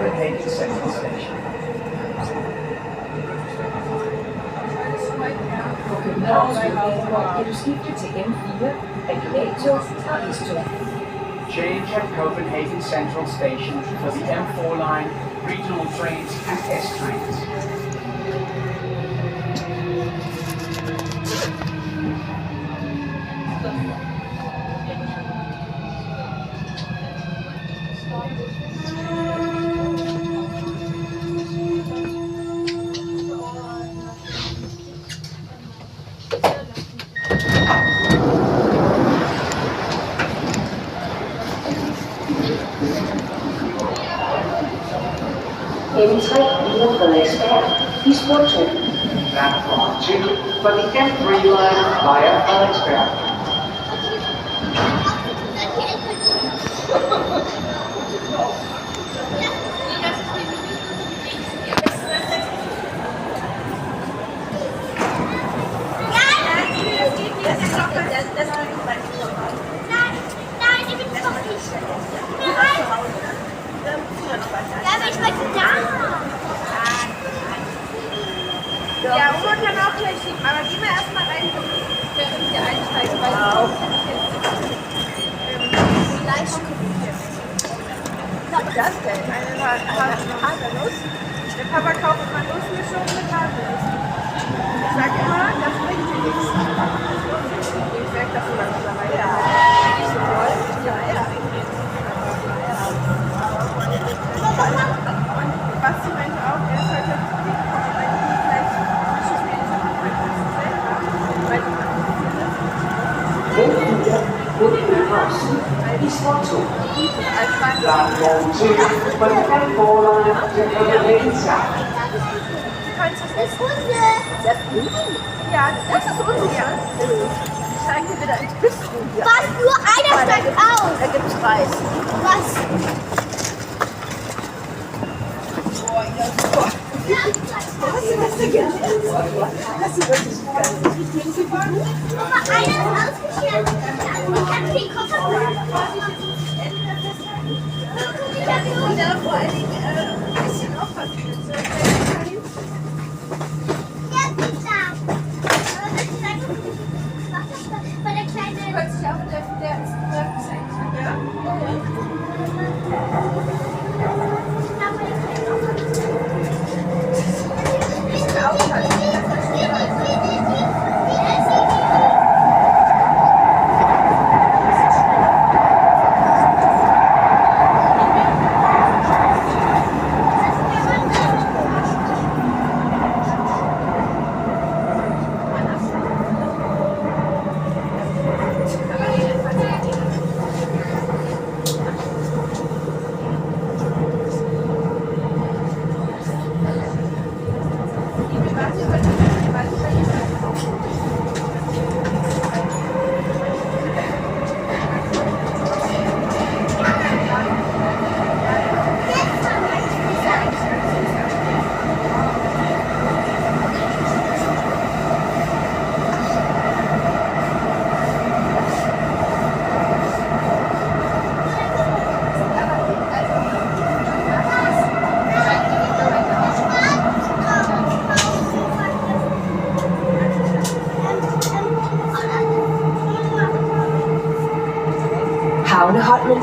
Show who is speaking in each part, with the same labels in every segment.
Speaker 1: Copenhagen Central Station. På Københavns Hovedbanegård kan du skifte til M4, regionaltog og S-tog.
Speaker 2: Change at Copenhagen Central Station for the M4 line, regional trains and S trains.
Speaker 1: Frederiksberg i spor 2.
Speaker 2: Platform 2 for the M3 line via Frederiksberg.
Speaker 3: Ja, Oma kann auch gleich schieben, aber gehen wir erstmal rein, wenn wir einsteigen. Wow. Was ist das denn? Eine Haselnuss. Der Papa kauft immer Nussmischung mit Haselnuss. Ich sag immer, das bringt dir nichts. Ich merke das so langsam. Ja. Nicht so doll. Ja, ja. Und Basti meinte auch, er ist heute
Speaker 1: I spor 2.
Speaker 2: Platform 2 for the M4 line to Copenhagen South.
Speaker 3: Das ist Hunde. Das ist Hunde? Ja, das ist unser. Steigen wir wieder ins Bistrum hier.
Speaker 4: Was? Nur einer steigt aus.
Speaker 3: Da gibt es Reis.
Speaker 4: Was? Aber einer ist ausgeschert. Ich kann den Koffer
Speaker 3: Vor allen Dingen ein bisschen aufpassen.
Speaker 4: bei der kleinen...
Speaker 3: Hört sich auch der ist ja?
Speaker 1: Havneholmen.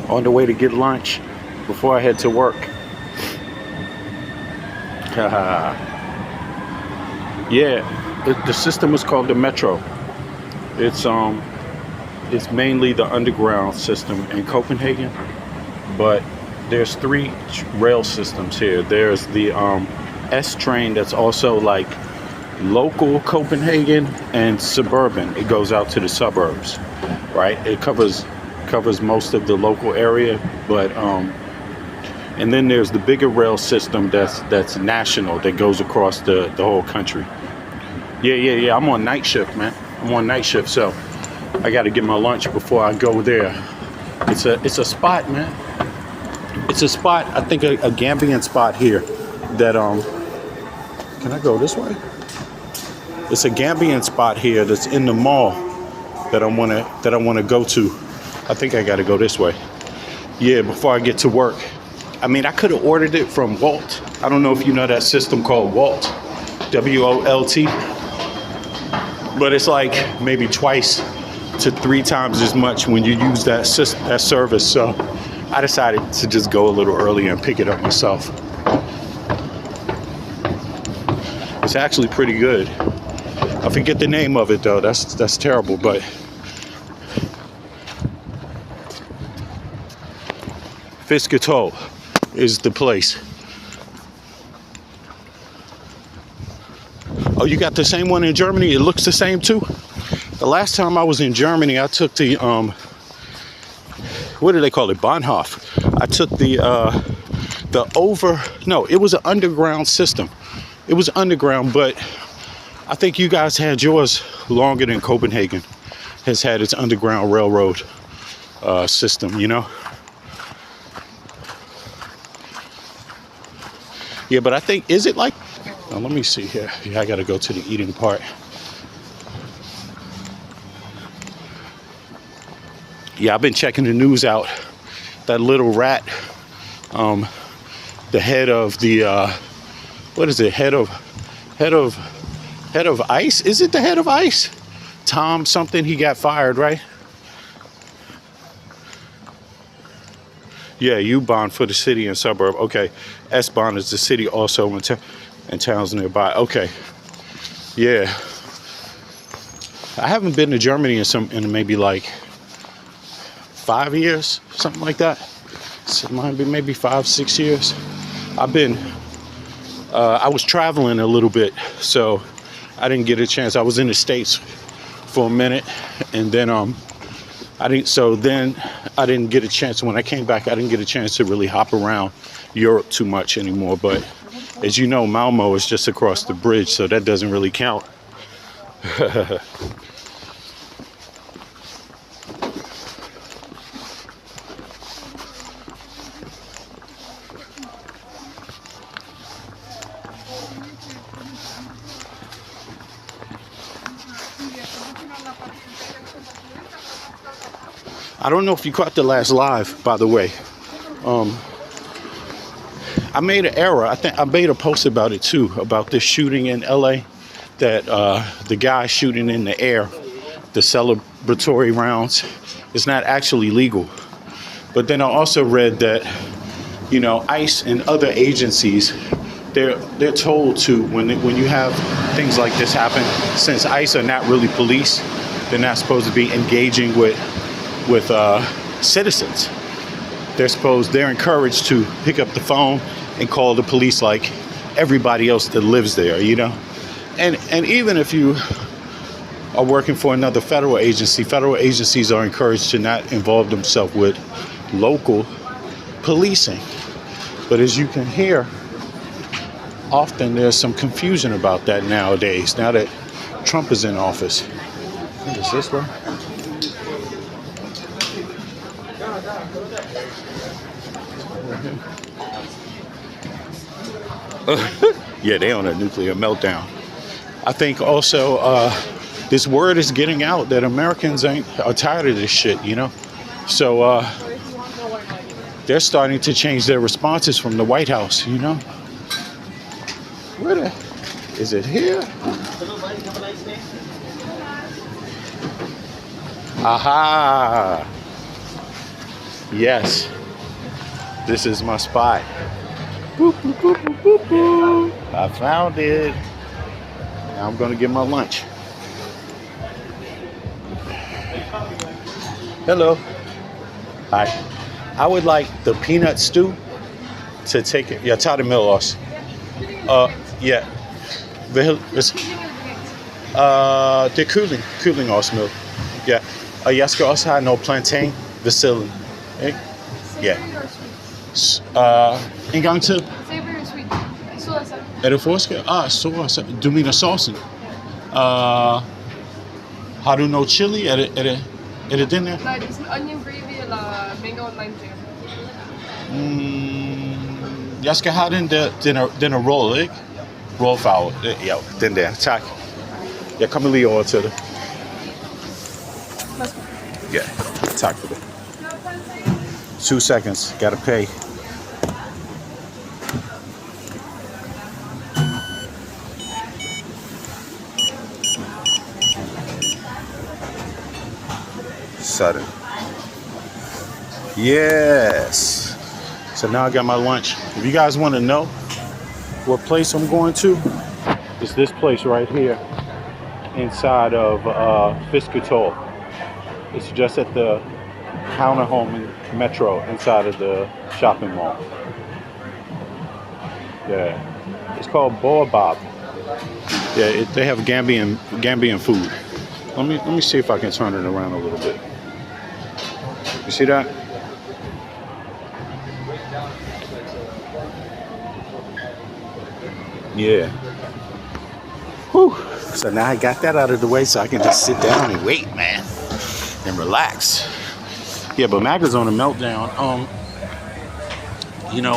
Speaker 5: On the way to get lunch before I head to work. Yeah, the system is called the Metro. It's mainly the underground system in Copenhagen, but there's 3 rail systems here. There's the S train that's also like local Copenhagen and suburban. It goes out to the suburbs, right? It covers most of the local area, but and then there's the bigger rail system that's national, that goes across the whole country. Yeah. I'm on night shift, man. I'm on night shift, so I got to get my lunch before I go there. It's a spot, man. It's a spot. I think a Gambian spot here that Can I go this way? It's a Gambian spot here that's in the mall that I wanna go to. I think I gotta go this way. Yeah, before I get to work. I mean, I could have ordered it from Wolt. I don't know if you know that system called Wolt, W-O-L-T. But it's like maybe twice to 3 times as much when you use that service. So I decided to just go a little earlier and pick it up myself. It's actually pretty good. I forget the name of it though. That's terrible, but Fiskertoll is the place. Oh, you got the same one in Germany? It looks the same too? The last time I was in Germany, I took the what do they call it? Bahnhof. I took it was an underground system. It was underground, but I think you guys had yours longer than Copenhagen has had its underground railroad system, you know? Yeah, but I think, is it like, now let me see here. Yeah, I gotta go to the eating part. Yeah, I've been checking the news out. That little rat, the head of the, what is it? Head of ICE? Is it the head of ICE? Tom something, he got fired, right? Yeah, U-Bahn for the city and suburb. Okay, S-Bahn is the city also in towns nearby. Okay, yeah. I haven't been to Germany in maybe like 5 years, something like that. So it might be maybe 5-6 years. I was traveling a little bit, so I didn't get a chance. I was in the States for a minute, and then I didn't get a chance. When I came back, I didn't get a chance to really hop around Europe too much anymore. But as you know, Malmo is just across the bridge, so that doesn't really count. I don't know if you caught the last live, by the way. I made an error. I think I made a post about it too, about this shooting in LA, that the guy shooting in the air, the celebratory rounds, is not actually legal. But then I also read that, you know, ICE and other agencies, they're told to, when you have things like this happen, since ICE are not really police, they're not supposed to be engaging with citizens. They're encouraged to pick up the phone and call the police like everybody else that lives there, you know. And even if you are working for another federal agencies are encouraged to not involve themselves with local policing. But as you can hear, often there's some confusion about that nowadays, now that Trump is in office. I think it's this way. Yeah, they on a nuclear meltdown. I think also this word is getting out that Americans are tired of this shit, you know. So they're starting to change their responses from the White House, you know. Is it here? Aha! Yes, this is my spot. Boop, boop, boop, boop, boop, boop. I found it. Now I'm gonna get my lunch. Hello. Hi. I would like the peanut stew to take it. Ja, ta det med os. Ja. Det er kylling også med. Ja. Og jeg skal også have noget plantain ved siden. Ikke? Ja. En gang til.
Speaker 3: Savory or sweet? Sauce.
Speaker 5: Er det forskel? Sauce. Du mener saucen? Har du noget chili? Er det den der?
Speaker 3: Nej, det er sådan onion gravy eller mango and lime jam.
Speaker 5: Jeg skal have den der, den er roll, ikke? Rollfarve. Ja, den der. Tak. Jeg kommer lige over til det. Ja, tak for det. 2 seconds. Gotta pay. Sudden. Yes. So now I got my lunch. If you guys want to know what place I'm going to, it's this place right here inside of Fiskertol. It's just at the Copenhagen Metro inside of the shopping mall. Yeah. It's called Boabab. Yeah, they have Gambian food. Let me see if I can turn it around a little bit. You see that? Yeah. Whew. So now I got that out of the way so I can just sit down and wait, man. And relax. Yeah, but MAGA's on a meltdown.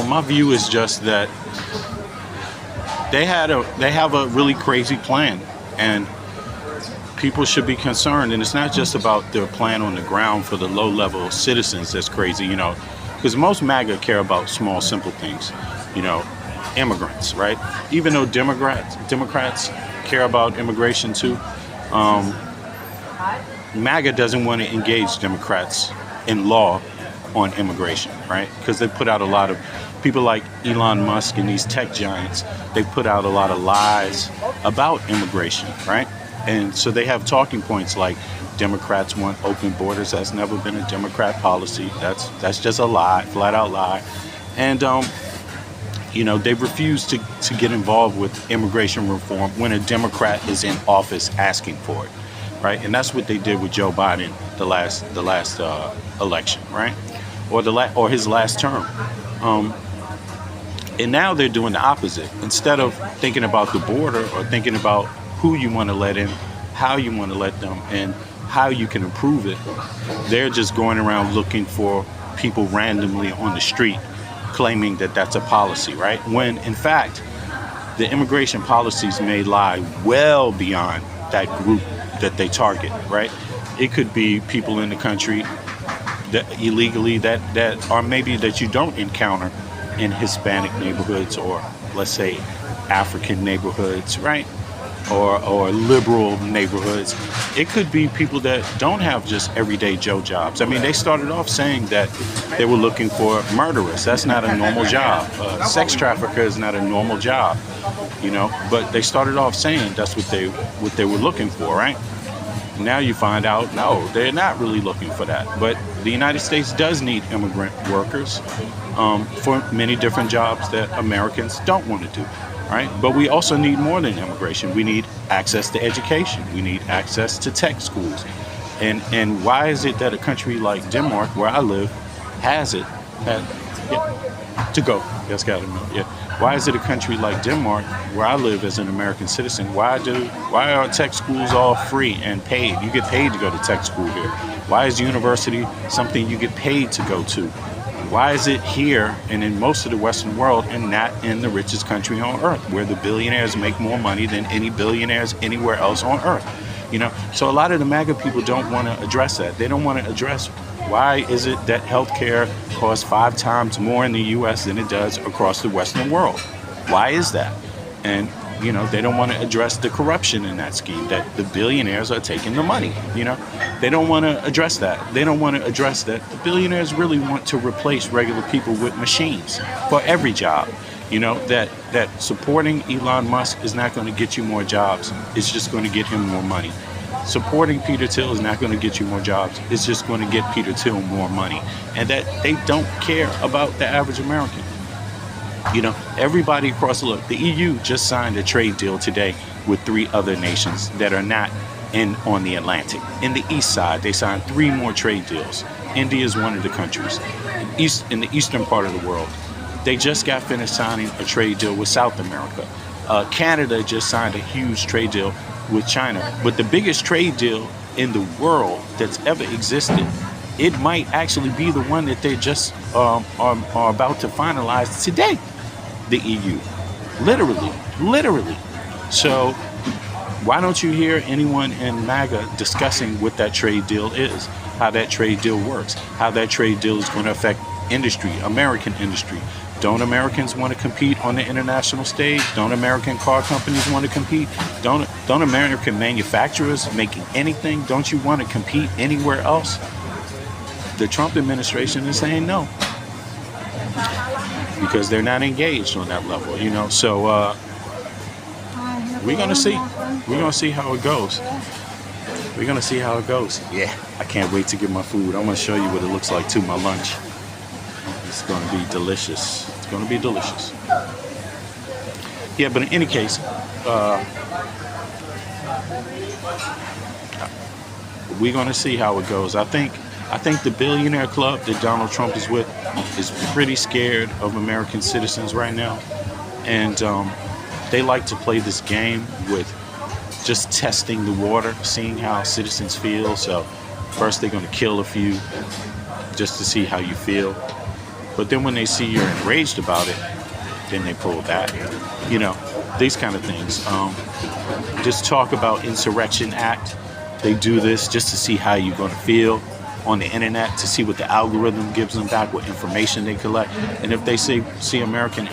Speaker 5: My view is just that they have a really crazy plan, and people should be concerned. And it's not just about their plan on the ground for the low-level citizens that's crazy, because most MAGA care about small, simple things, immigrants, right? Even though Democrats care about immigration too, MAGA doesn't want to engage Democrats in law on immigration, right? Because they put out a lot of people like Elon Musk and these tech giants. They put out a lot of lies about immigration, right? And so they have talking points like Democrats want open borders. That's never been a Democrat policy. That's just a lie, flat out lie. And they refuse to get involved with immigration reform when a Democrat is in office asking for it, right? And that's what they did with Joe Biden the last election, right? Or his last term. And now they're doing the opposite. Instead of thinking about the border or thinking about who you want to let in, how you want to let them, and how you can improve it, they're just going around looking for people randomly on the street claiming that that's a policy, right? When in fact, the immigration policies may lie well beyond that group that they target, right? It could be people in the country that illegally that or maybe that you don't encounter in Hispanic neighborhoods, or let's say African neighborhoods, right? Or liberal neighborhoods. It could be people that don't have just everyday Joe jobs. I mean, they started off saying that they were looking for murderers. That's not a normal job. Sex trafficker is not a normal job, But they started off saying that's what they were looking for, right? Now you find out, no, they're not really looking for that. But the United States does need immigrant workers for many different jobs that Americans don't want to do. Right? But we also need more than immigration. We need access to education. We need access to tech schools. And why is it that a country like Denmark, where I live, has it? To go. Yes, got to know. Yeah. Why is it a country like Denmark, where I live as an American citizen, why are tech schools all free and paid? You get paid to go to tech school here. Why is university something you get paid to go to? Why is it here and in most of the Western world and not in the richest country on earth, where the billionaires make more money than any billionaires anywhere else on earth? So a lot of the MAGA people don't want to address that. They don't want to address why is it that healthcare costs 5 times more in the U.S. than it does across the Western world? Why is that? And they don't want to address the corruption in that scheme, that the billionaires are taking the money. They don't want to address that. They don't want to address that the billionaires really want to replace regular people with machines for every job. That supporting Elon Musk is not going to get you more jobs. It's just going to get him more money. Supporting Peter Thiel is not going to get you more jobs. It's just going to get Peter Thiel more money. And that they don't care about the average American. Everybody across the EU just signed a trade deal today with 3 other nations that are not on the Atlantic. In the east side, they signed 3 more trade deals. India is one of the countries. In the eastern part of the world, they just got finished signing a trade deal with South America. Canada just signed a huge trade deal with China. But the biggest trade deal in the world that's ever existed, it might actually be the one that they just are about to finalize today. The EU. Literally. So why don't you hear anyone in MAGA discussing what that trade deal is, how that trade deal works, how that trade deal is going to affect industry, American industry. Don't Americans want to compete on the international stage? Don't American car companies want to compete? Don't American manufacturers making anything? Don't you want to compete anywhere else? The Trump administration is saying no, because they're not engaged on that level, you know. So we're gonna see. We're gonna see how it goes. We're gonna see how it goes. Yeah, I can't wait to get my food. I'm gonna show you what it looks like too. My lunch. It's gonna be delicious. It's gonna be delicious. Yeah, but in any case, we're gonna see how it goes. I think the billionaire club that Donald Trump is with is pretty scared of American citizens right now, and they like to play this game with just testing the water, seeing how citizens feel. So first they're going to kill a few just to see how you feel, but then when they see you're enraged about it, then they pull back. You know, these kind of things. Just talk about Insurrection Act. They do this just to see how you're going to feel on the internet, to see what the algorithm gives them back, what information they collect. And if they see American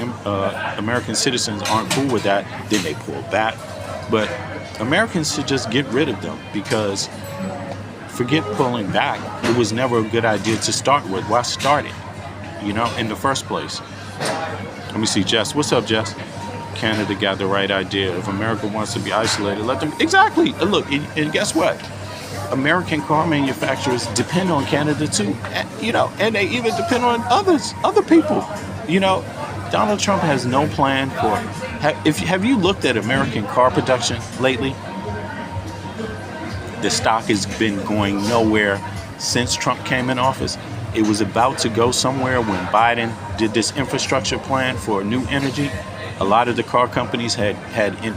Speaker 5: citizens aren't cool with that, then they pull back. But Americans should just get rid of them, because forget pulling back. It was never a good idea to start with. Why start it, you know, in the first place? Let me see, Jess. What's up, Jess? Canada got the right idea. If America wants to be isolated, let them. Exactly. Look, and guess what? American car manufacturers depend on Canada too, you know, and they even depend on other people. You know, Donald Trump has no plan for. Have you looked at American car production lately? The stock has been going nowhere since Trump came in office. It was about to go somewhere when Biden did this infrastructure plan for new energy. A lot of the car companies had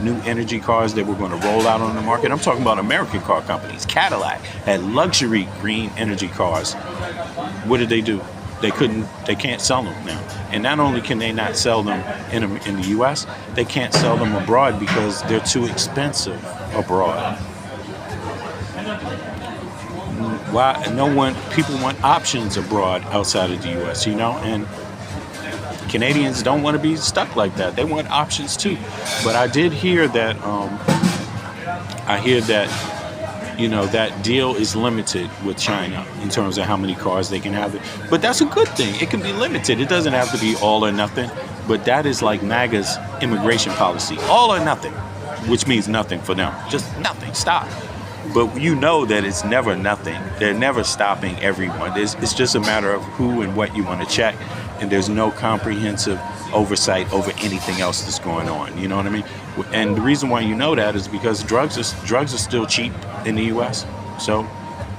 Speaker 5: new energy cars that were going to roll out on the market. I'm talking about American car companies. Cadillac had luxury green energy cars. What did they do? They can't sell them now. And not only can they not sell them in the U.S., they can't sell them abroad because they're too expensive abroad. Why? People want options abroad outside of the U.S., you know, and Canadians don't want to be stuck like that. They want options too. But I did hear that, you know, that deal is limited with China in terms of how many cars they can have. But that's a good thing. It can be limited. It doesn't have to be all or nothing. But that is like MAGA's immigration policy. All or nothing, which means nothing for them. Just nothing. Stop. But you know that it's never nothing. They're never stopping everyone. It's just a matter of who and what you want to check. And there's no comprehensive oversight over anything else that's going on. You know what I mean? And the reason why you know that is because drugs are still cheap in the U.S. So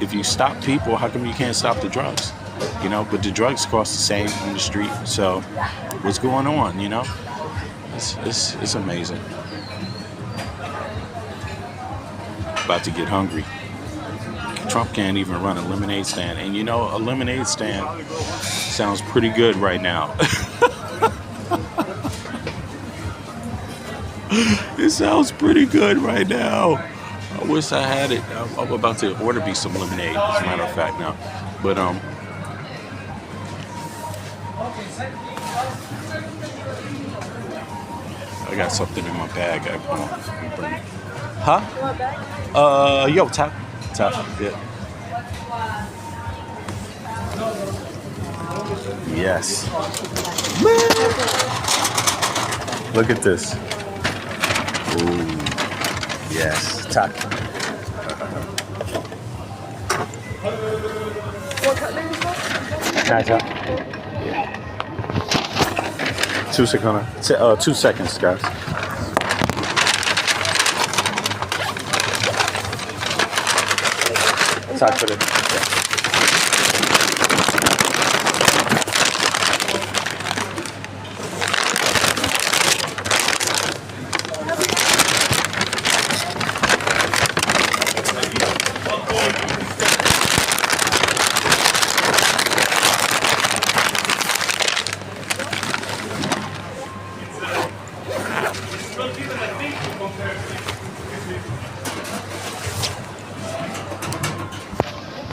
Speaker 5: if you stop people, how come you can't stop the drugs? You know, but the drugs cost the same on the street. So what's going on? You know, it's amazing. About to get hungry. Trump can't even run a lemonade stand. And you know, a lemonade stand sounds pretty good right now. It sounds pretty good right now. I wish I had it. I'm about to order me some lemonade, as a matter of fact, now. But I got something in my bag. Huh? Yo, tap. Yeah. Yes. Look at this. Ooh. Yes. Tap. Yeah. 2 seconds. 2 seconds, guys. Tack för det.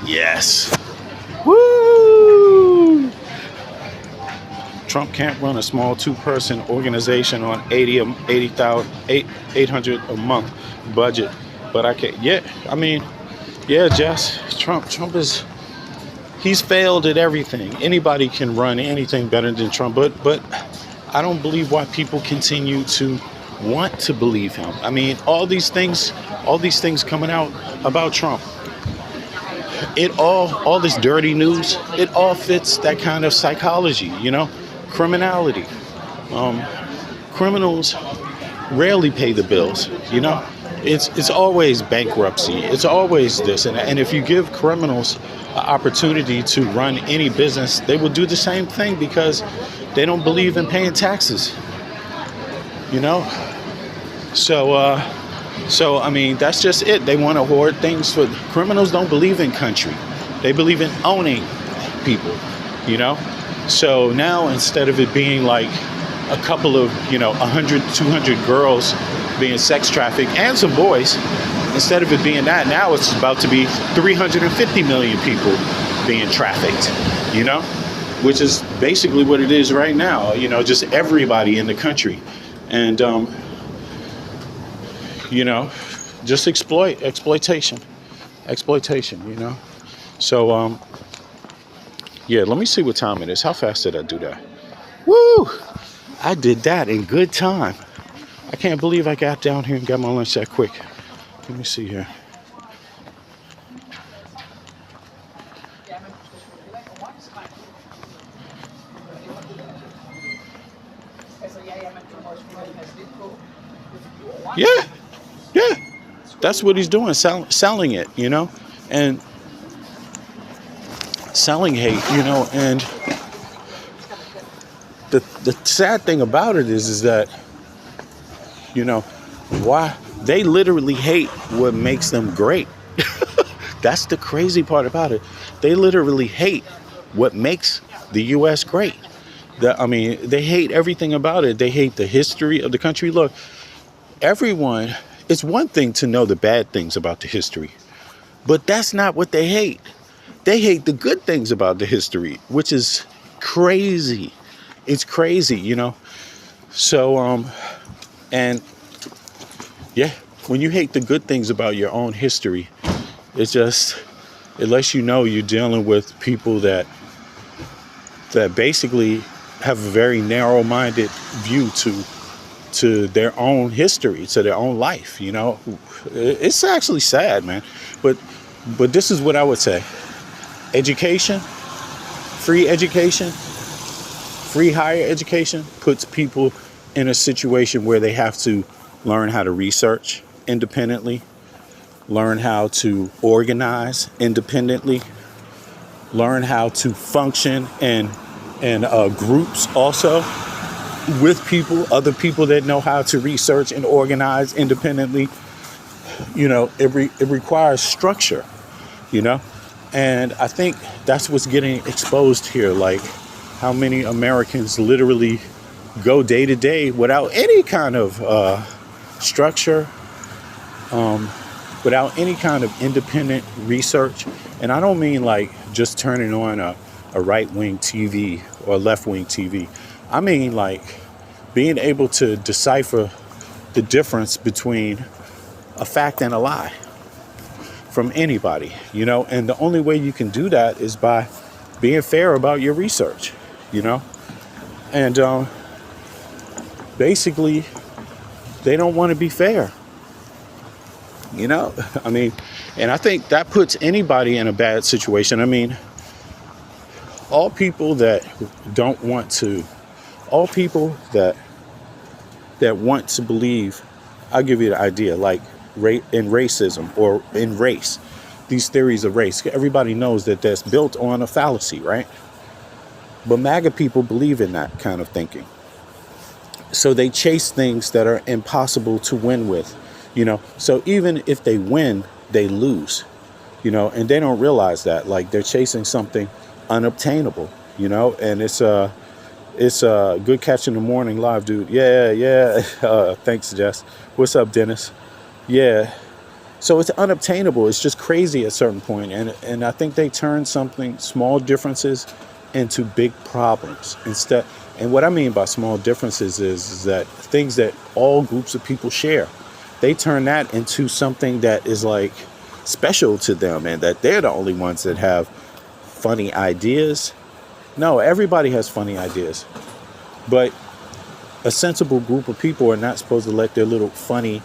Speaker 5: Yes. Woo! Trump can't run a small two-person organization on 800 a month budget. But I can't. Yeah, I mean, yeah, Jess. Trump is. He's failed at everything. Anybody can run anything better than Trump, but I don't believe why people continue to want to believe him. I mean, all these things coming out about Trump. All this dirty news, it all fits that kind of psychology, criminality. Criminals rarely pay the bills, It's always bankruptcy. It's always this. And if you give criminals an opportunity to run any business, they will do the same thing because they don't believe in paying taxes. So I mean, that's just it. They want to hoard things. For criminals don't believe in country. They believe in owning people, So now instead of it being like a couple of, 100, 200 girls being sex trafficked and some boys, instead of it being that, now it's about to be 350 million people being trafficked, which is basically what it is right now, just everybody in the country. And, just exploitation, So, yeah, let me see what time it is. How fast did I do that? Woo! I did that in good time. I can't believe I got down here and got my lunch that quick. Let me see here. Yeah. That's what he's doing, selling it, and selling hate, and the sad thing about it is that, why they literally hate what makes them great. That's the crazy part about it. They literally hate what makes the U.S. great. They hate everything about it. They hate the history of the country. Look, it's one thing to know the bad things about the history, but that's not what they hate. They hate the good things about the history, which is crazy. It's crazy, So, and yeah, when you hate the good things about your own history, it lets you know you're dealing with people that basically have a very narrow-minded view to their own history, to their own life, It's actually sad, man. But this is what I would say. Education, free higher education puts people in a situation where they have to learn how to research independently, learn how to organize independently, learn how to function in groups also with other people that know how to research and organize independently. It requires structure, and I think that's what's getting exposed here. Like how many Americans literally go day to day without any kind of structure, without any kind of independent research. And I don't mean like just turning on a right-wing TV or left-wing TV. I mean like being able to decipher the difference between a fact and a lie from anybody, and the only way you can do that is by being fair about your research, and basically they don't want to be fair, and I think that puts anybody in a bad situation. All people that want to believe, I'll give you the idea, like in racism or in race, these theories of race, everybody knows that that's built on a fallacy, right? But MAGA people believe in that kind of thinking. So they chase things that are impossible to win with, So even if they win, they lose, and they don't realize that, like they're chasing something unobtainable, and it's a good catch in the morning live, dude. Yeah. Thanks, Jess. What's up, Dennis? Yeah. So it's unobtainable. It's just crazy at a certain point. And I think they turn small differences into big problems instead. And what I mean by small differences is that things that all groups of people share, they turn that into something that is like special to them, and that they're the only ones that have funny ideas. No, everybody has funny ideas, but a sensible group of people are not supposed to let their little funny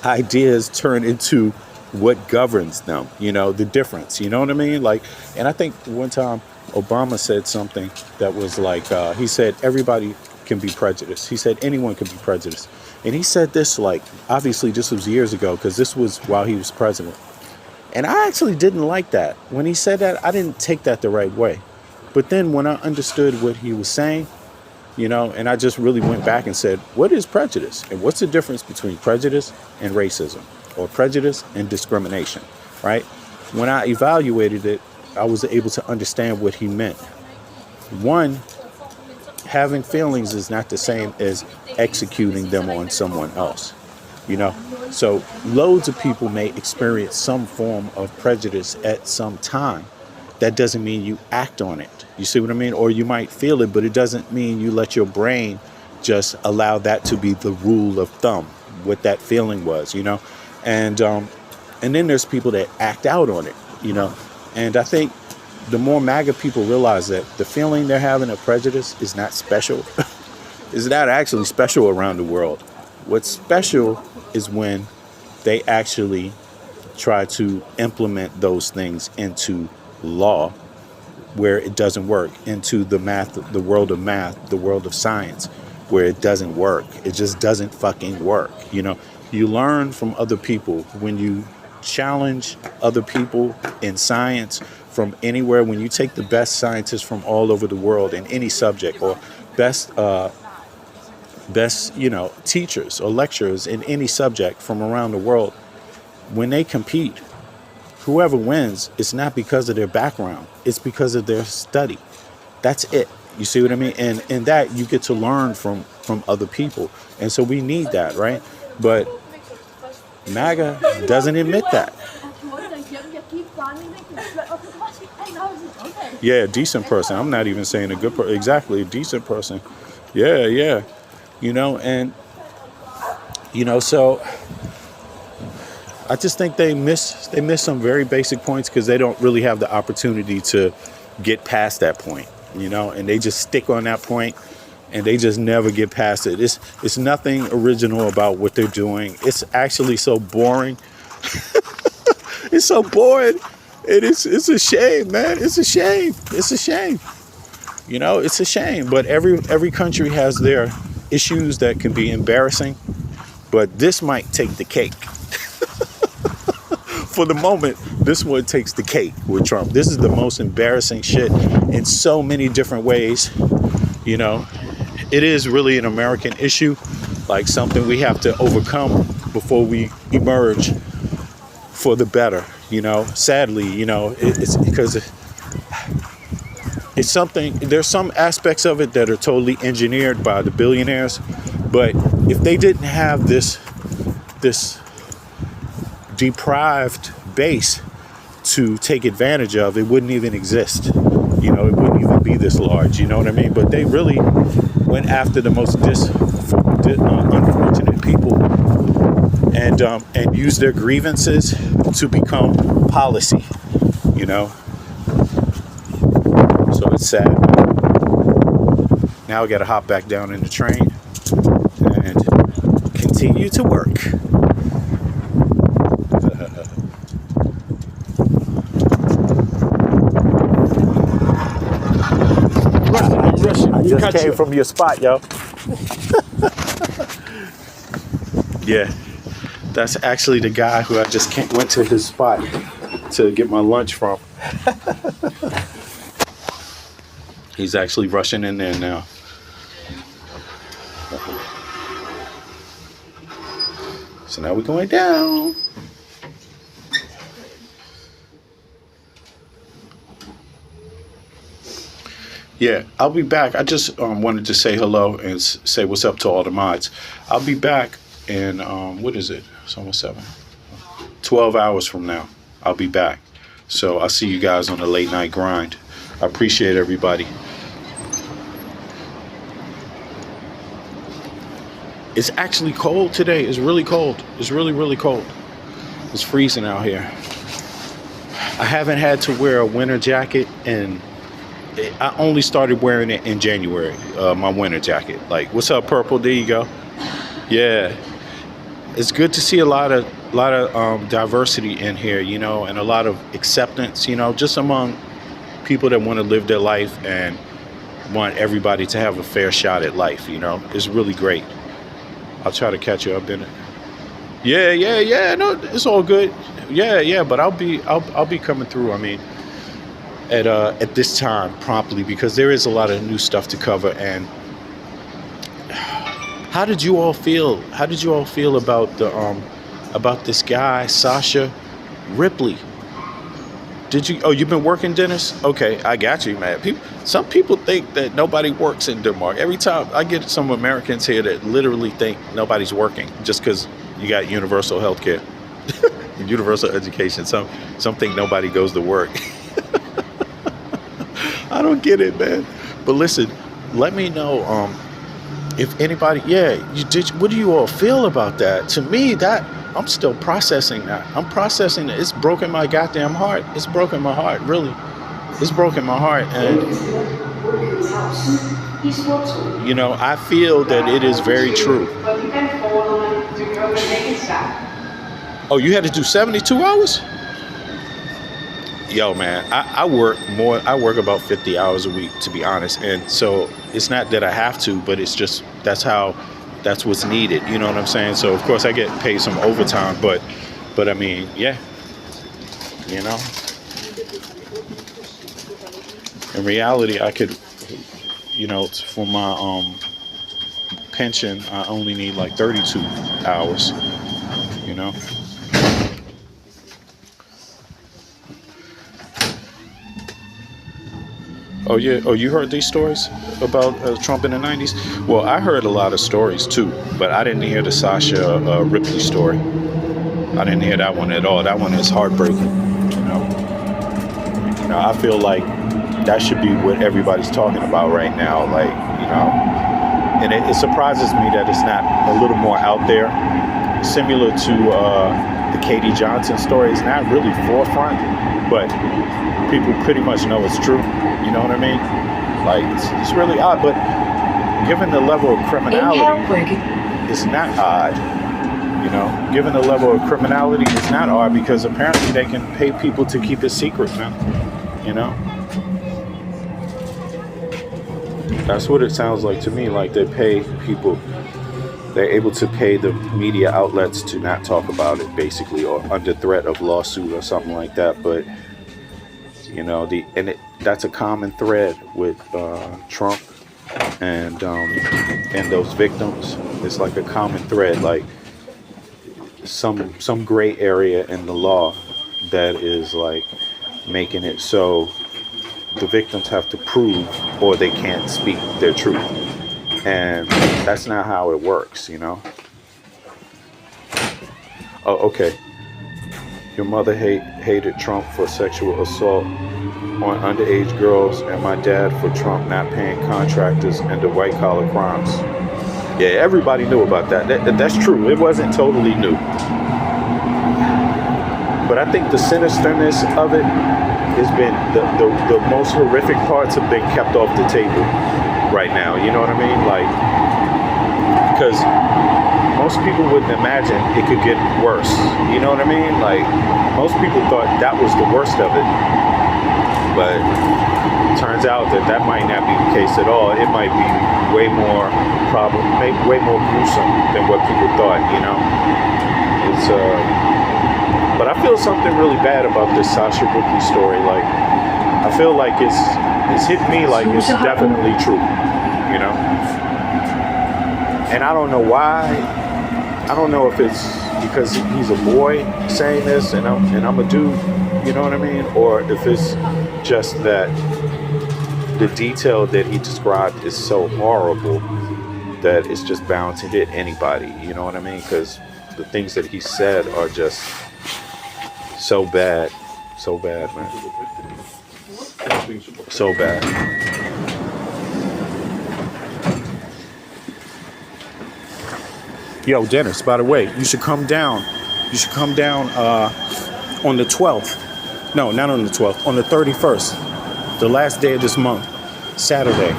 Speaker 5: ideas turn into what governs them, the difference, you know what I mean? Like, and I think one time Obama said something that was like, he said, everybody can be prejudiced. He said, anyone can be prejudiced. And he said this, like, obviously this was years ago, because this was while he was president. And I actually didn't like that. When he said that, I didn't take that the right way. But then when I understood what he was saying, and I just really went back and said, what is prejudice? And what's the difference between prejudice and racism, or prejudice and discrimination, right? When I evaluated it, I was able to understand what he meant. One, having feelings is not the same as executing them on someone else, So loads of people may experience some form of prejudice at some time. That doesn't mean you act on it. You see what I mean? Or you might feel it, but it doesn't mean you let your brain just allow that to be the rule of thumb, what that feeling was, And then there's people that act out on it, And I think the more MAGA people realize that the feeling they're having of prejudice is not special, is not actually special around the world. What's special is when they actually try to implement those things into law where it doesn't work, into the world of math, the world of science, where it doesn't work. It just doesn't fucking work. You learn from other people when you challenge other people in science from anywhere. When you take the best scientists from all over the world in any subject, or best teachers or lecturers in any subject from around the world, when they compete, whoever wins, it's not because of their background, it's because of their study. That's it. You see what I mean? And in that, you get to learn from other people. And so we need that, right? But MAGA doesn't admit that. Yeah, decent person. I'm not even saying a good person. Exactly, a decent person. Yeah. So I just think they miss some very basic points because they don't really have the opportunity to get past that point, and they just stick on that point and they just never get past it. It's nothing original about what they're doing. It's actually so boring. It's so boring. It's a shame, man. It's a shame. It's a shame. It's a shame. But every country has their issues that can be embarrassing. But this might take the cake. For the moment, this one takes the cake with Trump. This is the most embarrassing shit in so many different ways. It is really an American issue, like something we have to overcome before we emerge for the better. Sadly, it's because it's something, there's some aspects of it that are totally engineered by the billionaires. But if they didn't have this deprived base to take advantage of, it wouldn't even exist. It wouldn't even be this large. You know what I mean? But they really went after the most unfortunate people and used their grievances to become policy. So it's sad. Now I got to hop back down in the train and continue to work. I just came from your spot, yo. Yeah, that's actually the guy who I just went to his spot to get my lunch from. He's actually rushing in there now. So now we're going down. Yeah, I'll be back. I just wanted to say hello and say what's up to all the mods. I'll be back in, what is it? It's almost 7. 12 hours from now. I'll be back. So I'll see you guys on the late night grind. I appreciate everybody. It's actually cold today. It's really cold. It's really, really cold. It's freezing out here. I haven't had to wear a winter jacket, and I only started wearing it in January. My winter jacket. Like, what's up, Purple? There you go. Yeah, it's good to see a lot of diversity in here, you know, and a lot of acceptance, you know, just among people that want to live their life and want everybody to have a fair shot at life. You know, it's really great. I'll try to catch you up in it. Yeah. No, it's all good. Yeah. But I'll be coming through. I mean, at this time promptly, because there is a lot of new stuff to cover. And how did you all feel? How did you all feel about about this guy, Sasha Ripley? Did you? Oh, you've been working, Dennis? Okay, I got you, man. Some people think that nobody works in Denmark. Every time I get some Americans here that literally think nobody's working just because you got universal health care, universal education. Some think nobody goes to work. I don't get it, man. But listen, let me know if anybody. Yeah, what do you all feel about that? To me, that. I'm still processing that. I'm processing it. It's broken my goddamn heart. It's broken my heart, really. It's broken my heart. And, you know, I feel that it is very true. Oh, you had to do 72 hours? Yo, man, I work more. I work about 50 hours a week, to be honest. And so it's not that I have to, but it's just that's what's needed, you know what I'm saying? So of course I get paid some overtime, but I mean, yeah, you know, in reality I could, you know, for my pension I only need like 32 hours, you know. Oh yeah. Oh, you heard these stories about Trump in the 90s? Well, I heard a lot of stories too, but I didn't hear the Sasha Ripley story. I didn't hear that one at all. That one is heartbreaking. You know, I feel like that should be what everybody's talking about right now. Like, you know, and it surprises me that it's not a little more out there. Similar to the Katie Johnson story, it's not really forefront, but people pretty much know it's true. You know what I mean? Like, it's really odd, but given the level of criminality, it's not odd. You know, given the level of criminality, it's not odd because apparently they can pay people to keep it secret, man. You know? That's what it sounds like to me. Like they pay people, they're able to pay the media outlets to not talk about it, basically, or under threat of lawsuit or something like that. But you know, that's a common thread with Trump and those victims. It's like a common thread, like some gray area in the law that is like making it so the victims have to prove or they can't speak their truth. And that's not how it works, you know. Oh, okay. Your mother hated Trump for sexual assault on underage girls, and my dad for Trump not paying contractors and the white-collar crimes. Yeah, everybody knew about that. That's true. It wasn't totally new. But I think the sinisterness of it has been, the most horrific parts have been kept off the table right now. You know what I mean? Like, because most people wouldn't imagine it could get worse. You know what I mean? Like, most people thought that was the worst of it. But it turns out that might not be the case at all. It might be way more way more gruesome than what people thought, you know? It's, but I feel something really bad about this Sasha Ripley story. Like, I feel like it's hit me like it's definitely true, you know? And I don't know why. I don't know if it's because he's a boy saying this and I'm a dude, you know what I mean? Or if it's just that the detail that he described is so horrible that it's just bound to hit anybody, you know what I mean? Because the things that he said are just so bad, man. So bad. Yo, Dennis, by the way, you should come down. You should come down on the 12th. No, not on the 12th. On the 31st. The last day of this month. Saturday.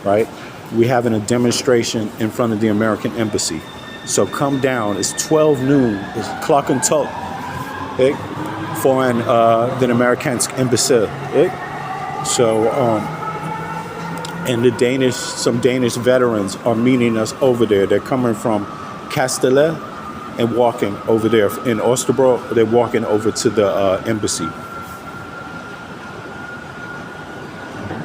Speaker 5: Right? We're having a demonstration in front of the American Embassy. So come down. It's 12 noon. It's clock and talk. Okay? For den amerikansk embassy. So, and some Danish veterans are meeting us over there. They're coming from Kastellet and walking over there in Osterbro. They're walking over to the embassy.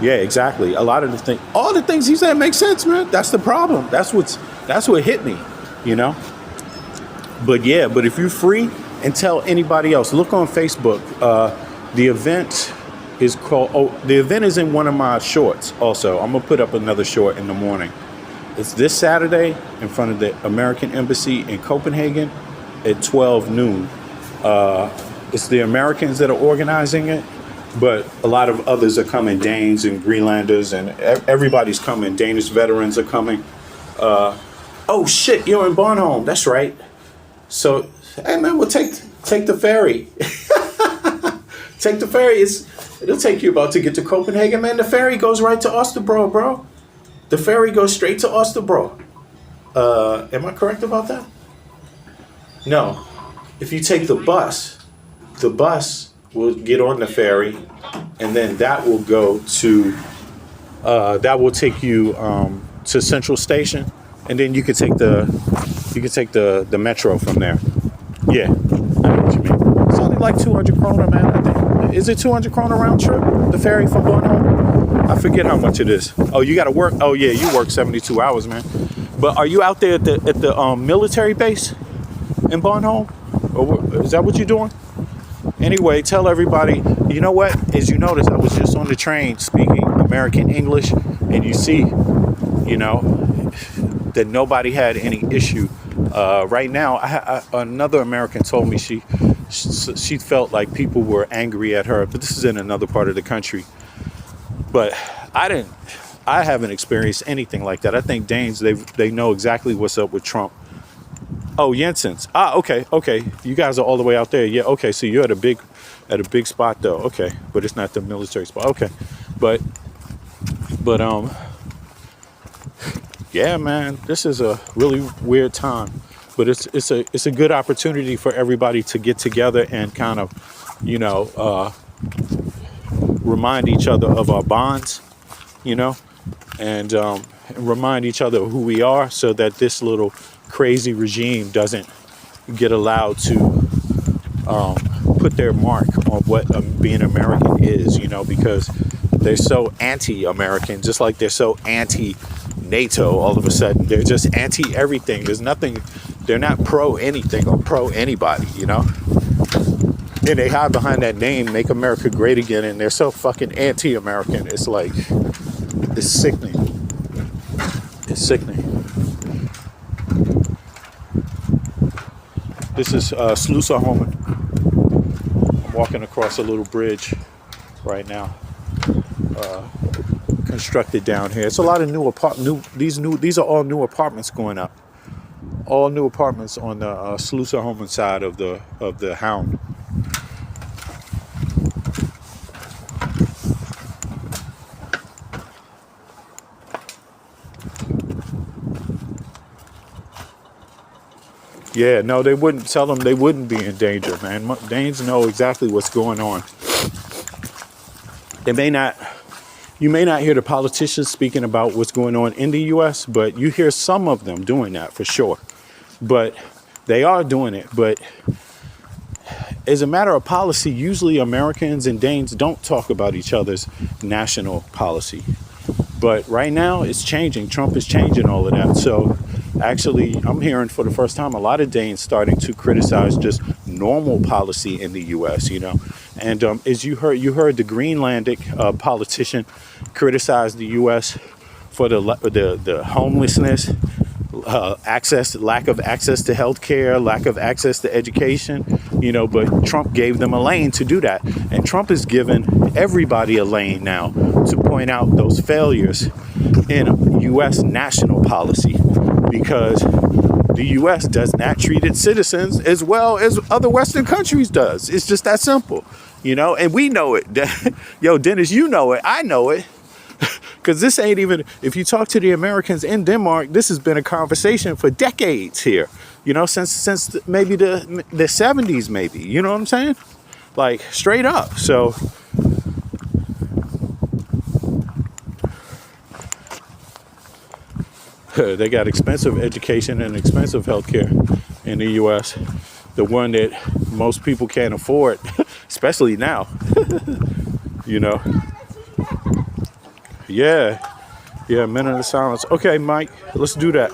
Speaker 5: Yeah, exactly. A lot of the things, all the things he said make sense, man. That's the problem. That's what hit me, you know. But yeah, but if you're free, and tell anybody else. Look on Facebook. The event is called. Oh, the event is in one of my shorts. Also, I'm gonna put up another short in the morning. It's this Saturday in front of the American Embassy in Copenhagen at 12 noon. It's the Americans that are organizing it, but a lot of others are coming. Danes and Greenlanders and everybody's coming. Danish veterans are coming. Oh shit, you're in Bornholm. That's right. So. Hey man, we'll take the ferry. Take the ferry. It'll take you about to get to Copenhagen, man. The ferry goes right to Osterbro, bro. The ferry goes straight to Osterbro. Am I correct about that? No. If you take the bus will get on the ferry, and then that will go to that will take you to Central Station, and then you can take the metro from there. Yeah, I know what you mean. It's only like 200 kroner, man. I think. Is it 200 kroner round trip? The ferry from Bornholm? I forget how much it is. Oh, you got to work. Oh yeah, you work 72 hours, man. But are you out there at the military base in Bornholm? Or is that what you're doing? Anyway, tell everybody. You know what? As you notice, I was just on the train speaking American English, and you see, you know, that nobody had any issue. Right now, another American told me she felt like people were angry at her, but this is in another part of the country. But I haven't experienced anything like that. I think Danes, they know exactly what's up with Trump. Oh, Jensen's. Okay. You guys are all the way out there. Yeah, okay. So you're at a big spot though. Okay, but it's not the military spot. Okay, but yeah, man, this is a really weird time, but it's a good opportunity for everybody to get together and kind of, you know, remind each other of our bonds, you know, and remind each other of who we are, so that this little crazy regime doesn't get allowed to put their mark on what being American is, you know, because they're so anti-American, just like they're so anti-NATO all of a sudden. They're just anti-everything. There's nothing, they're not pro-anything or pro-anybody, you know? And they hide behind that name, Make America Great Again, and they're so fucking anti-American. It's like, it's sickening. It's sickening. This is Sluserholmen. I'm walking across a little bridge right now, constructed down here. It's a lot of these are all new apartments going up. All new apartments on the Sluserholmen side of the Hound. Yeah, no, they wouldn't tell them they wouldn't be in danger, man. Danes know exactly what's going on. You may not hear the politicians speaking about what's going on in the U.S., but you hear some of them doing that for sure. But they are doing it. But as a matter of policy, usually Americans and Danes don't talk about each other's national policy. But right now it's changing. Trump is changing all of that. So actually, I'm hearing for the first time a lot of Danes starting to criticize just normal policy in the U.S., you know. And as you heard the Greenlandic politician criticize the U.S. for the homelessness, lack of access to health care, lack of access to education. but Trump gave them a lane to do that. And Trump has given everybody a lane now to point out those failures in U.S. national policy, because the U.S. does not treat its citizens as well as other Western countries does. It's just that simple, and we know it. Yo, Dennis, you know it. I know it. Because this ain't even, if you talk to the Americans in Denmark, this has been a conversation for decades here, since maybe the 70s, maybe, you know what I'm saying? Like, straight up. So they got expensive education and expensive healthcare in the U.S., the one that most people can't afford, especially now. Yeah, minute of silence. Okay, Mike, let's do that.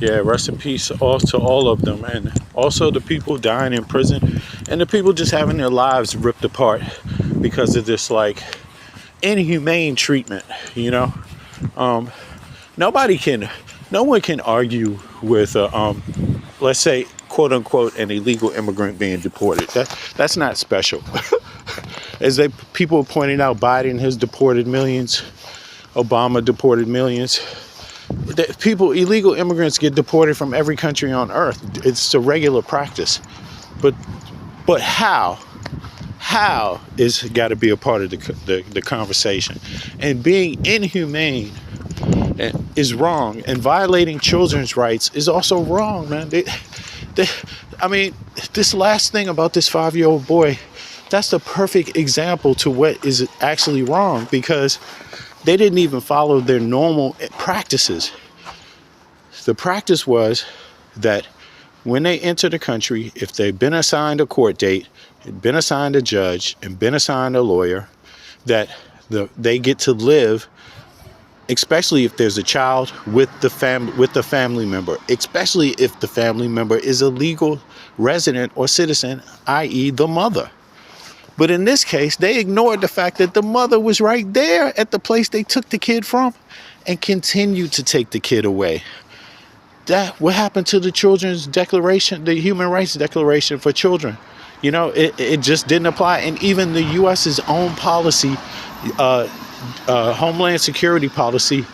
Speaker 5: Yeah, rest in peace to all of them, and also the people dying in prison, and the people just having their lives ripped apart because of this like inhumane treatment. No one can argue with let's say, quote unquote, an illegal immigrant being deported. That's not special. As people pointing out, Biden has deported millions, Obama deported millions. Illegal immigrants get deported from every country on earth. It's a regular practice. But how is got to be a part of the conversation. And being inhumane is wrong, and violating children's rights is also wrong, man. I mean, this last thing about this 5-year-old boy, that's the perfect example to what is actually wrong, because they didn't even follow their normal practices. The practice was that when they enter the country, if they've been assigned a court date, been assigned a judge, and been assigned a lawyer, that they get to live, especially if there's a child, with the family member, especially if the family member is a legal resident or citizen, i.e. the mother. But in this case, they ignored the fact that the mother was right there at the place they took the kid from and continued to take the kid away. What happened to the Children's Declaration, the Human Rights Declaration for children? It just didn't apply. And even the U.S.'s own policy, Homeland Security policy,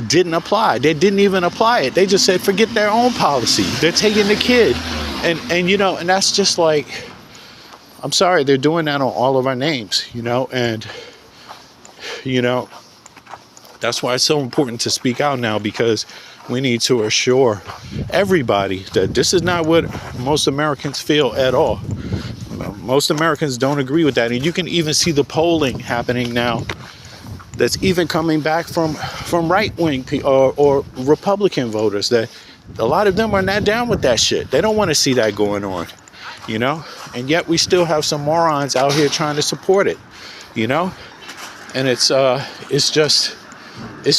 Speaker 5: didn't apply. They didn't even apply it. They just said, forget their own policy. They're taking the kid. And that's just like, I'm sorry, they're doing that on all of our names, and, that's why it's so important to speak out now, because we need to assure everybody that this is not what most Americans feel at all. Most Americans don't agree with that. And you can even see the polling happening now that's even coming back from right-wing or Republican voters, that a lot of them are not down with that shit. They don't want to see that going on, and yet we still have some morons out here trying to support it, and it's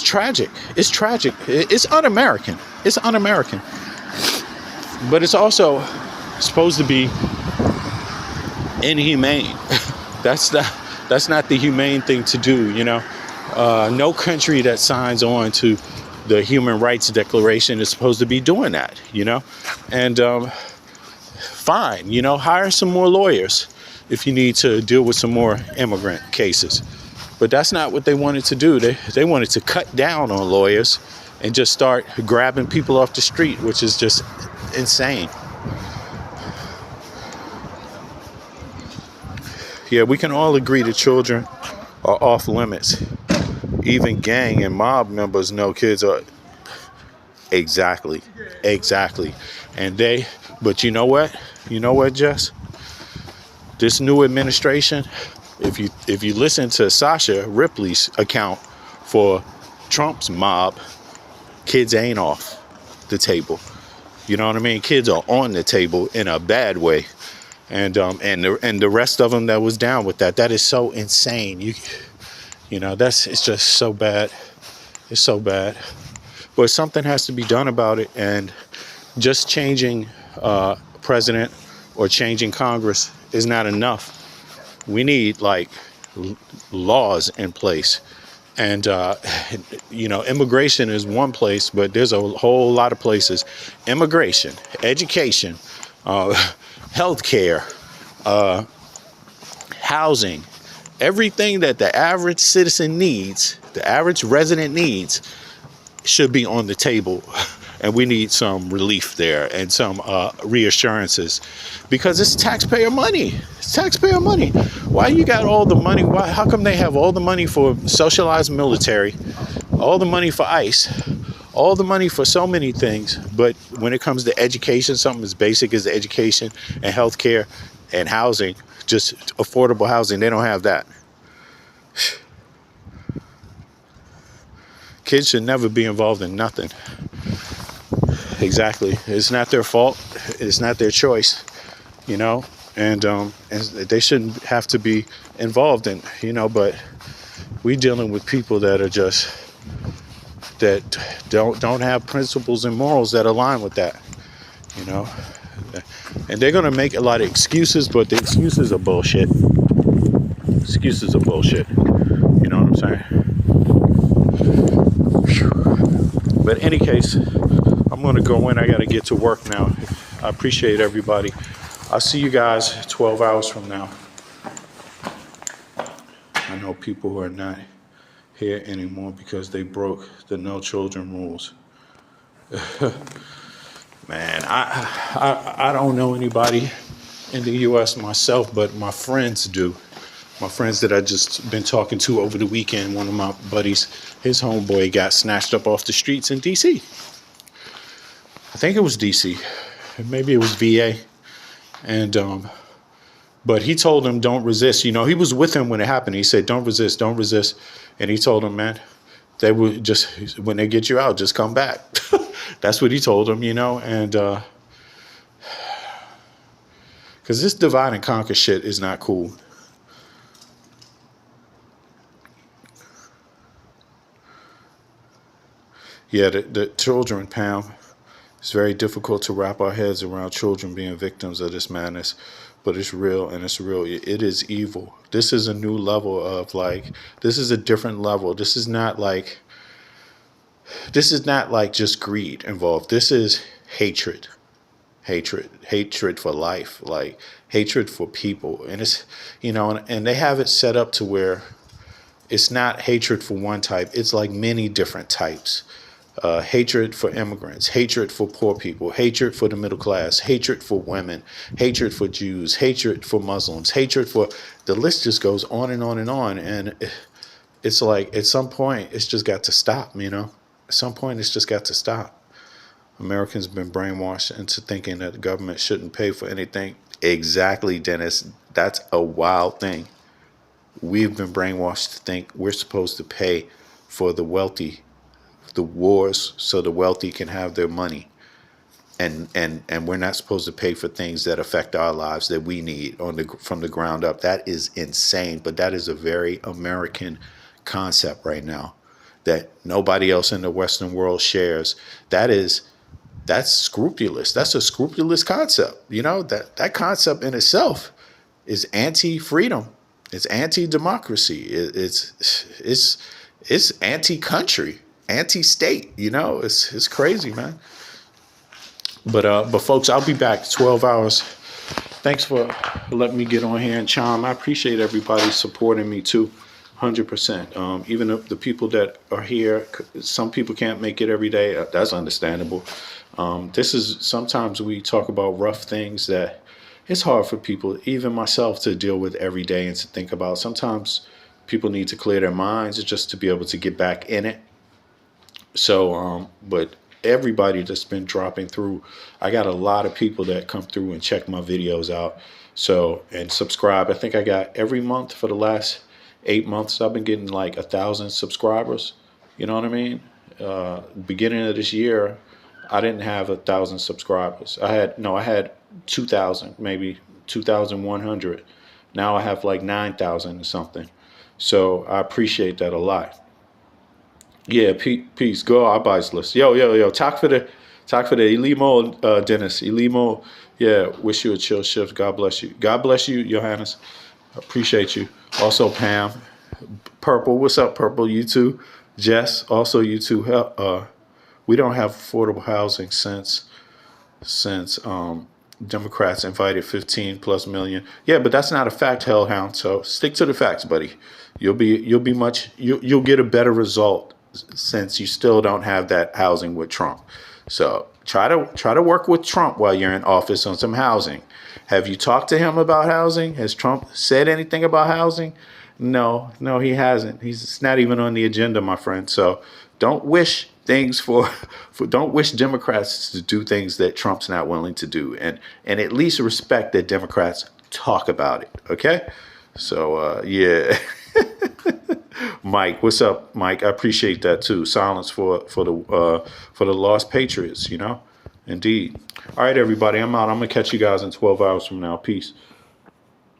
Speaker 5: tragic. It's tragic. It's un-American. But it's also supposed to be inhumane. that's not the humane thing to do, you know. No country that signs on to the Human Rights Declaration is supposed to be doing that, you know. And fine, you know, hire some more lawyers if you need to deal with some more immigrant cases. But that's not what they wanted to do. They wanted to cut down on lawyers and just start grabbing people off the street, which is just insane. Yeah, we can all agree that children are off limits. Even gang and mob members know kids are. Exactly. But you know what? Jess? This new administration, if you listen to Sasha Ripley's account for Trump's mob, kids ain't off the table. You know what I mean? Kids are on the table in a bad way. And the rest of them that was down with that is so insane. You know, it's just so bad. It's so bad. But something has to be done about it, and just changing president or changing Congress is not enough. We need like laws in place. And, you know, immigration is one place, but there's a whole lot of places. Immigration, education, healthcare, housing, everything that the average citizen needs, the average resident needs, should be on the table. And we need some relief there and some reassurances, because it's taxpayer money. It's taxpayer money. Why you got all the money? How come they have all the money for socialized military, all the money for ICE, all the money for so many things, but when it comes to education, something as basic as education and healthcare and housing, just affordable housing, they don't have that. Kids should never be involved in nothing. Exactly. It's not their fault. It's not their choice, you know, and they shouldn't have to be involved in, you know, but we dealing with people that are just, that don't have principles and morals that align with that, you know, and they're going to make a lot of excuses, but the excuses are bullshit. Excuses are bullshit. You know what I'm saying? But in any case, I'm going to go in. I got to get to work now. I appreciate everybody. I'll see you guys 12 hours from now. I know people who are not here anymore because they broke the no children rules. Man, I don't know anybody in the U.S. myself, but my friends do. My friends that I just been talking to over the weekend, one of my buddies, his homeboy got snatched up off the streets in D.C. I think it was D.C. Maybe it was VA. And, but he told him, don't resist. You know, he was with him when it happened. He said, don't resist, don't resist. And he told him, man, they would just, when they get you out, just come back. That's what he told him, you know, and, because this divide and conquer shit is not cool. Yeah, the children, Pam, it's very difficult to wrap our heads around children being victims of this madness, but it's real, and it's real. It is evil. This is a new level of, like, this is a different level. This is not like just greed involved. This is hatred for life, like hatred for people. And it's, you know, and they have it set up to where it's not hatred for one type. It's like many different types. Hatred for immigrants, hatred for poor people, hatred for the middle class, hatred for women, hatred for Jews, hatred for Muslims, hatred for, the list just goes on and on and on. And it's like, at some point, it's just got to stop, you know? At some point, it's just got to stop. Americans have been brainwashed into thinking that the government shouldn't pay for anything. Exactly, Dennis. That's a wild thing. We've been brainwashed to think we're supposed to pay for the wealthy, the wars, so the wealthy can have their money, and we're not supposed to pay for things that affect our lives that we need from the ground up. That is insane, but that is a very American concept right now that nobody else in the Western world shares. That is that's scrupulous. That's a scrupulous concept. You know, that concept in itself is anti-freedom. It's anti-democracy. It's anti-country, anti-state. You know, it's crazy, man. But folks, I'll be back 12 hours. Thanks for letting me get on here and chime. I appreciate everybody supporting me too. 100%. Even if the people that are here, some people can't make it every day. That's understandable. This is sometimes we talk about rough things that it's hard for people, even myself, to deal with every day and to think about. Sometimes people need to clear their minds just to be able to get back in it. So, but everybody that's been dropping through, I got a lot of people that come through and check my videos out. So, and subscribe. I think I got every month for the last 8 months, I've been getting like 1,000 subscribers. You know what I mean? Beginning of this year, I didn't have 1,000 subscribers. I had 2,000, maybe 2,100. Now I have like 9,000 or something. So I appreciate that a lot. Yeah, peace. Go arbeitslos. Yo. Talk for the Elimo, Dennis. Elimo, yeah, wish you a chill shift. God bless you. God bless you, Johannes. Appreciate you. Also, Pam. Purple, what's up, Purple? You too. Jess, also you too. We don't have affordable housing since Democrats invited 15 plus million. Yeah, but that's not a fact, Hellhound. So stick to the facts, buddy. You'll get a better result since you still don't have that housing with Trump. So try to work with Trump while you're in office on some housing. Have you talked to him about housing? Has Trump said anything about housing? No, he hasn't. It's not even on the agenda, my friend. So don't wish things don't wish Democrats to do things that Trump's not willing to do, and at least respect that Democrats talk about it. Okay. So yeah. Mike, what's up, Mike? I appreciate that too. Silence for the lost patriots, you know? Indeed. All right, everybody, I'm out. I'm gonna catch you guys in 12 hours from now. Peace.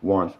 Speaker 5: 1.